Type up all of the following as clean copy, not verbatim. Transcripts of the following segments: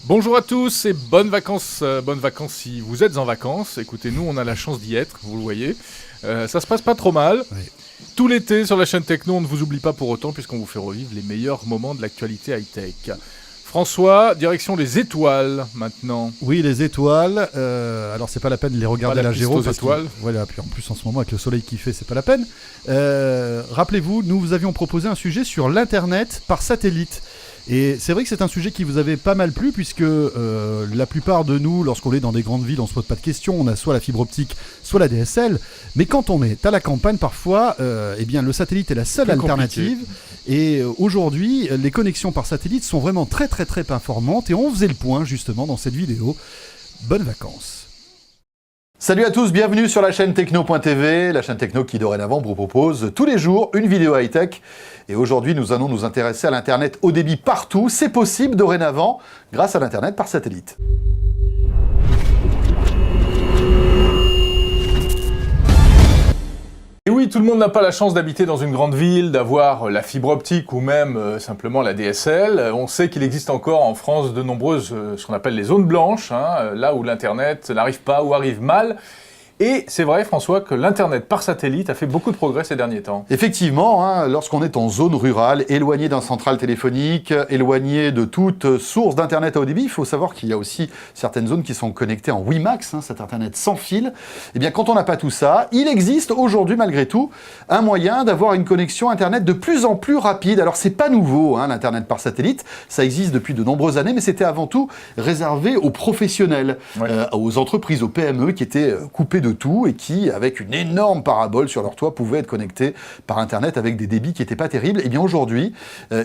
Bonjour à tous et bonnes vacances si vous êtes en vacances. Écoutez, nous on a la chance d'y être, vous le voyez. Ça se passe pas trop mal. Oui. Tout l'été sur la chaîne Techno, on ne vous oublie pas pour autant puisqu'on vous fait revivre les meilleurs moments de l'actualité high-tech. François, direction les étoiles maintenant. Oui, les étoiles. Alors, c'est pas la peine de les regarder Pas à la la gyro. piste aux étoiles. Voilà, puis en plus, en ce moment, avec le soleil qui fait, c'est pas la peine. Rappelez-vous, nous vous avions proposé un sujet sur l'Internet par satellite. Et c'est vrai que c'est un sujet qui vous avait pas mal plu, puisque la plupart de nous, lorsqu'on est dans des grandes villes, on se pose pas de questions. On a soit la fibre optique, soit la DSL. Mais quand on est à la campagne, parfois, eh bien, le satellite est la seule alternative. Et aujourd'hui, les connexions par satellite sont vraiment très performantes. Et on faisait le point, justement, dans cette vidéo. Bonnes vacances. Salut à tous, bienvenue sur la chaîne Techno.tv, la chaîne Techno qui dorénavant vous propose tous les jours une vidéo high-tech. Et aujourd'hui, nous allons nous intéresser à l'Internet haut débit partout. C'est possible dorénavant grâce à l'Internet par satellite. Et oui, tout le monde n'a pas la chance d'habiter dans une grande ville, d'avoir la fibre optique ou même simplement la DSL. On sait qu'il existe encore en France de nombreuses, ce qu'on appelle les zones blanches, là où l'Internet n'arrive pas ou arrive mal. Et c'est vrai, François, que l'Internet par satellite a fait beaucoup de progrès ces derniers temps. Effectivement, lorsqu'on est en zone rurale, éloigné d'un central téléphonique, éloigné de toute source d'Internet à haut débit, il faut savoir qu'il y a aussi certaines zones qui sont connectées en WiMAX, cet Internet sans fil. Eh bien, quand on n'a pas tout ça, il existe aujourd'hui, malgré tout, un moyen d'avoir une connexion Internet de plus en plus rapide. Alors, c'est pas nouveau, l'Internet par satellite. Ça existe depuis de nombreuses années, mais c'était avant tout réservé aux professionnels, aux entreprises, aux PME qui étaient coupées de tout et qui, avec une énorme parabole sur leur toit, pouvaient être connectés par Internet avec des débits qui n'étaient pas terribles. Et bien aujourd'hui,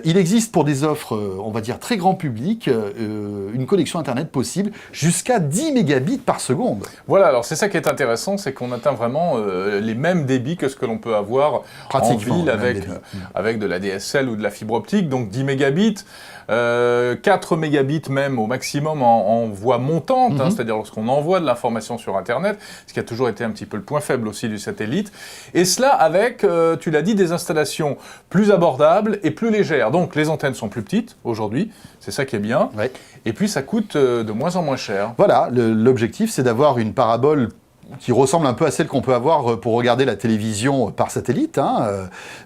il existe pour des offres, on va dire très grand public, une connexion Internet possible jusqu'à 10 mégabits par seconde. Voilà, alors c'est ça qui est intéressant, c'est qu'on atteint vraiment les mêmes débits que ce que l'on peut avoir en ville avec de la DSL ou de la fibre optique, donc 10 mégabits. 4 mégabits même au maximum en voie montante, c'est-à-dire lorsqu'on envoie de l'information sur Internet, ce qui a toujours été un petit peu le point faible aussi du satellite, et cela avec, tu l'as dit, des installations plus abordables et plus légères. Donc les antennes sont plus petites aujourd'hui, c'est ça qui est bien, et puis ça coûte de moins en moins cher. Voilà, l'objectif c'est d'avoir une parabole qui ressemble un peu à celle qu'on peut avoir pour regarder la télévision par satellite,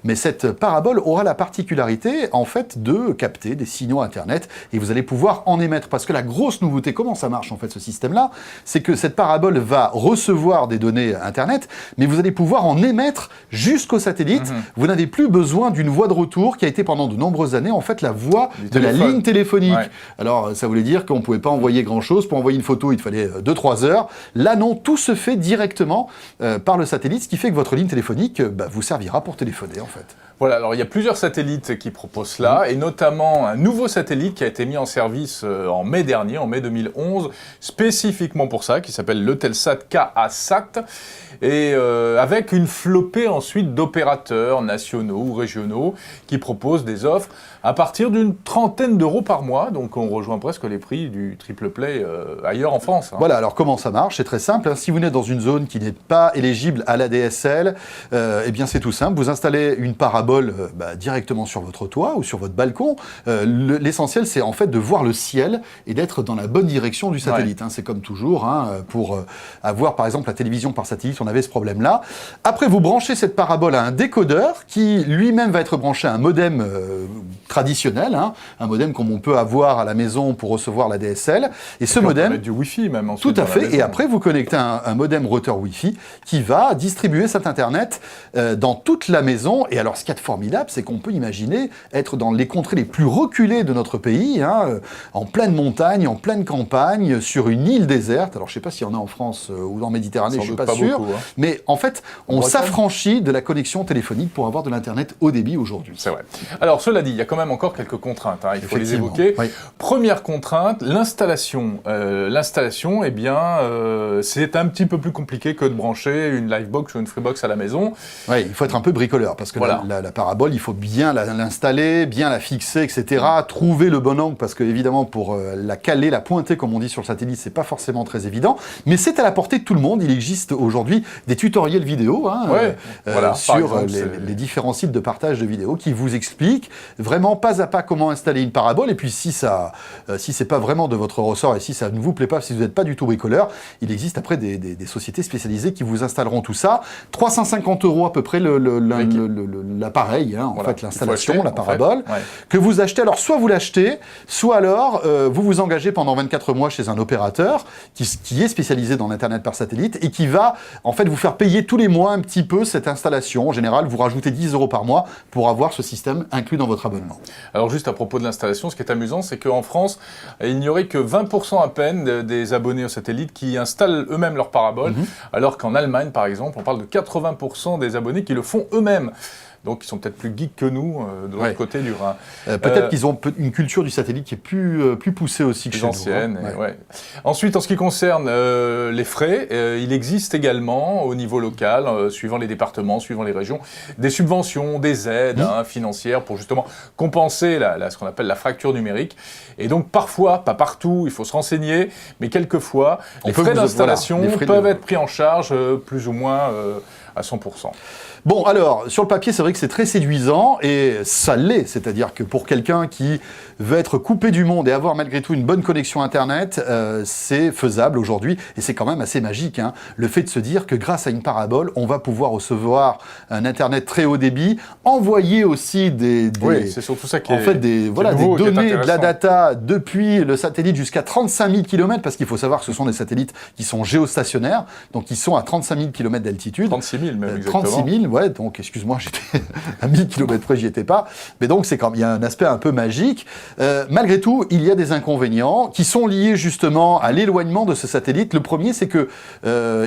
mais cette parabole aura la particularité, en fait, de capter des signaux Internet, et vous allez pouvoir en émettre, parce que la grosse nouveauté, comment ça marche, en fait, ce système-là, c'est que cette parabole va recevoir des données Internet, mais vous allez pouvoir en émettre jusqu'au satellite. Vous n'avez plus besoin d'une voie de retour qui a été pendant de nombreuses années, en fait, la voie de la ligne téléphonique. Alors, ça voulait dire qu'on ne pouvait pas envoyer grand-chose. Pour envoyer une photo, il fallait 2-3 heures. Là, non, tout se fait directement par le satellite, ce qui fait que votre ligne téléphonique vous servira pour téléphoner en fait. Voilà, alors il y a plusieurs satellites qui proposent cela, et notamment un nouveau satellite qui a été mis en service en mai dernier, en mai 2011, spécifiquement pour ça, qui s'appelle l'Eutelsat KA-SAT, et avec une flopée ensuite d'opérateurs nationaux ou régionaux qui proposent des offres à partir d'une trentaine d'euros par mois, donc on rejoint presque les prix du triple play ailleurs en France. Voilà, alors comment ça marche? C'est très simple, si vous êtes dans une zone qui n'est pas éligible à la DSL, eh bien c'est tout simple, vous installez une parabole directement sur votre toit ou sur votre balcon. L'essentiel c'est en fait de voir le ciel et d'être dans la bonne direction du satellite. C'est comme toujours, pour avoir par exemple la télévision par satellite, on avait ce problème-là. Après vous branchez cette parabole à un décodeur qui lui-même va être branché à un modem traditionnel, un modem comme on peut avoir à la maison pour recevoir la DSL. Et ce modem... On peut mettre du Wi-Fi même ensuite. Tout à fait, et après vous connectez un modem routeur Wi-Fi qui va distribuer cet Internet dans toute la maison. Et alors ce qu'il y a de formidable, c'est qu'on peut imaginer être dans les contrées les plus reculées de notre pays, en pleine montagne, en pleine campagne, sur une île déserte. Alors je ne sais pas s'il y en a en France ou en Méditerranée, je ne suis pas sûr. Beaucoup, mais en fait, on s'affranchit de la connexion téléphonique pour avoir de l'Internet haut débit aujourd'hui. C'est vrai. Alors cela dit, il y a quand même encore quelques contraintes, il faut les évoquer. Première contrainte, l'installation. L'installation, eh bien, c'est un petit peu plus compliqué que de brancher une Livebox ou une Freebox à la maison. Oui, il faut être un peu bricoleur, parce que la parabole, il faut bien l'installer, bien la fixer, etc. Trouver le bon angle, parce que évidemment, pour la caler, la pointer, comme on dit sur le satellite, c'est pas forcément très évident, mais c'est à la portée de tout le monde. Il existe aujourd'hui des tutoriels vidéo sur les différents sites de partage de vidéos qui vous expliquent vraiment vraiment pas à pas comment installer une parabole. Et puis si c'est pas vraiment de votre ressort et si ça ne vous plaît pas, si vous n'êtes pas du tout bricoleur, il existe après des sociétés spécialisées qui vous installeront tout ça. 350 € à peu près l'appareil, hein, en fait l'installation, la parabole, que vous achetez. Alors soit vous l'achetez, soit alors vous vous engagez pendant 24 mois chez un opérateur qui est spécialisé dans l'Internet par satellite et qui va en fait vous faire payer tous les mois un petit peu cette installation. En général, vous rajoutez 10 € par mois pour avoir ce système inclus dans votre abonnement. Alors juste à propos de l'installation, ce qui est amusant, c'est qu'en France, il n'y aurait que 20% à peine des abonnés au satellite qui installent eux-mêmes leur parabole, alors qu'en Allemagne, par exemple, on parle de 80% des abonnés qui le font eux-mêmes. Donc, ils sont peut-être plus geeks que nous, de l'autre côté du Rhin. Peut-être qu'ils ont une culture du satellite qui est plus poussée aussi que chez nous. Ancienne. Ensuite, en ce qui concerne les frais, il existe également, au niveau local, suivant les départements, suivant les régions, des subventions, des aides financières pour justement compenser ce qu'on appelle la fracture numérique. Et donc, parfois, pas partout, il faut se renseigner, mais quelquefois, les frais d'installation peuvent être pris en charge plus ou moins à 100%. Bon, alors, sur le papier, c'est vrai que c'est très séduisant, et ça l'est, c'est-à-dire que pour quelqu'un qui veut être coupé du monde et avoir malgré tout une bonne connexion Internet, c'est faisable aujourd'hui, et c'est quand même assez magique, hein, le fait de se dire que grâce à une parabole, on va pouvoir recevoir un Internet très haut débit, envoyer aussi oui, c'est surtout ça qui est, en fait, des données, de la data depuis le satellite jusqu'à 35 000 km, parce qu'il faut savoir que ce sont des satellites qui sont géostationnaires, donc qui sont à 35 000 km d'altitude. 36 000 même, exactement. 36 000, ouais, donc excuse-moi, j'étais à 1000 km près, j'y étais pas. Mais donc, il y a un aspect un peu magique. Malgré tout, il y a des inconvénients qui sont liés justement à l'éloignement de ce satellite. Le premier, c'est que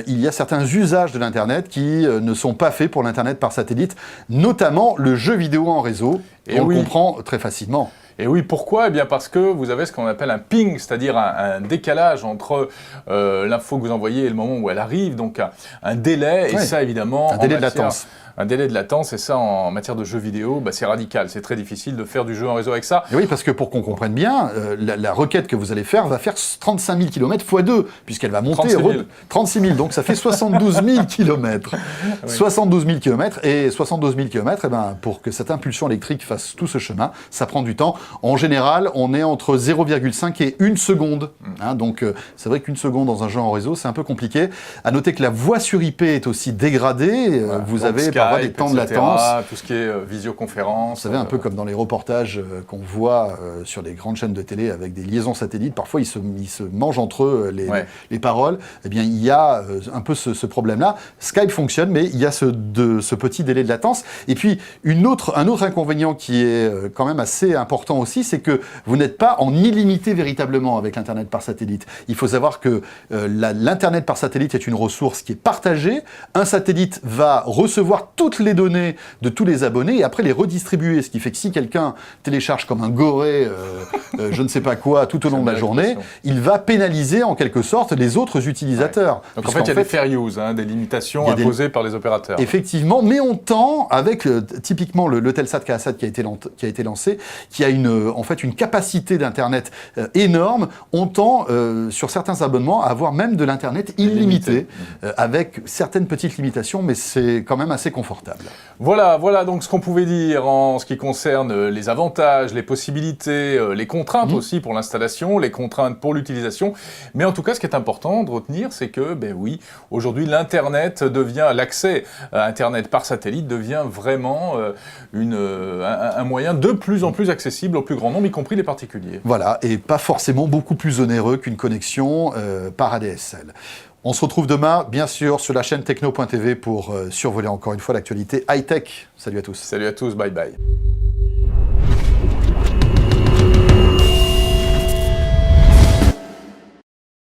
il y a certains usages de l'Internet qui ne sont pas faits pour l'Internet par satellite, notamment le jeu vidéo en réseau. Et on le comprend très facilement. Et oui, pourquoi ? Eh bien parce que vous avez ce qu'on appelle un ping, c'est-à-dire un décalage entre l'info que vous envoyez et le moment où elle arrive, donc un délai, et ça évidemment... Un délai de latence. Un délai de latence, et ça, en matière de jeux vidéo, c'est radical. C'est très difficile de faire du jeu en réseau avec ça. Et oui, parce que pour qu'on comprenne bien, la requête que vous allez faire va faire 35 000 km x 2, puisqu'elle va monter... 36 000, donc ça fait 72 000 km. Oui. 72 000 km, et 72 000 km, eh ben, pour que cette impulsion électrique fasse tout ce chemin, ça prend du temps. En général, on est entre 0,5 et 1 seconde. Hein, donc, c'est vrai qu'une seconde dans un jeu en réseau, c'est un peu compliqué. À noter que la voix sur IP est aussi dégradée. Voilà, vous avez... des temps de latence. Tout ce qui est visioconférence. Vous savez, un peu comme dans les reportages qu'on voit sur les grandes chaînes de télé avec des liaisons satellites, parfois ils se mangent entre eux les paroles. Eh bien, il y a un peu ce problème-là. Skype fonctionne, mais il y a ce petit délai de latence. Et puis, un autre inconvénient qui est quand même assez important aussi, c'est que vous n'êtes pas en illimité véritablement avec l'Internet par satellite. Il faut savoir que l'Internet par satellite est une ressource qui est partagée. Un satellite va recevoir toutes les données de tous les abonnés et après les redistribuer. Ce qui fait que si quelqu'un télécharge comme un goré, je ne sais pas quoi, tout au long de la journée, il va pénaliser en quelque sorte les autres utilisateurs. Ouais. Donc en fait, il y a des fair use, des limitations imposées par les opérateurs. Effectivement, mais on tend, avec typiquement le Telsat K-SAT qui a été lancé, qui a en fait une capacité d'Internet énorme, on tend sur certains abonnements à avoir même de l'Internet illimité, avec certaines petites limitations, mais c'est quand même assez confortable. Voilà donc ce qu'on pouvait dire en ce qui concerne les avantages, les possibilités, les contraintes aussi pour l'installation, les contraintes pour l'utilisation. Mais en tout cas, ce qui est important de retenir, c'est que, aujourd'hui, l'accès à Internet par satellite devient vraiment un moyen de plus en plus accessible au plus grand nombre, y compris les particuliers. Voilà, et pas forcément beaucoup plus onéreux qu'une connexion par ADSL. On se retrouve demain, bien sûr, sur la chaîne techno.tv pour survoler encore une fois l'actualité high-tech. Salut à tous. Salut à tous, bye bye.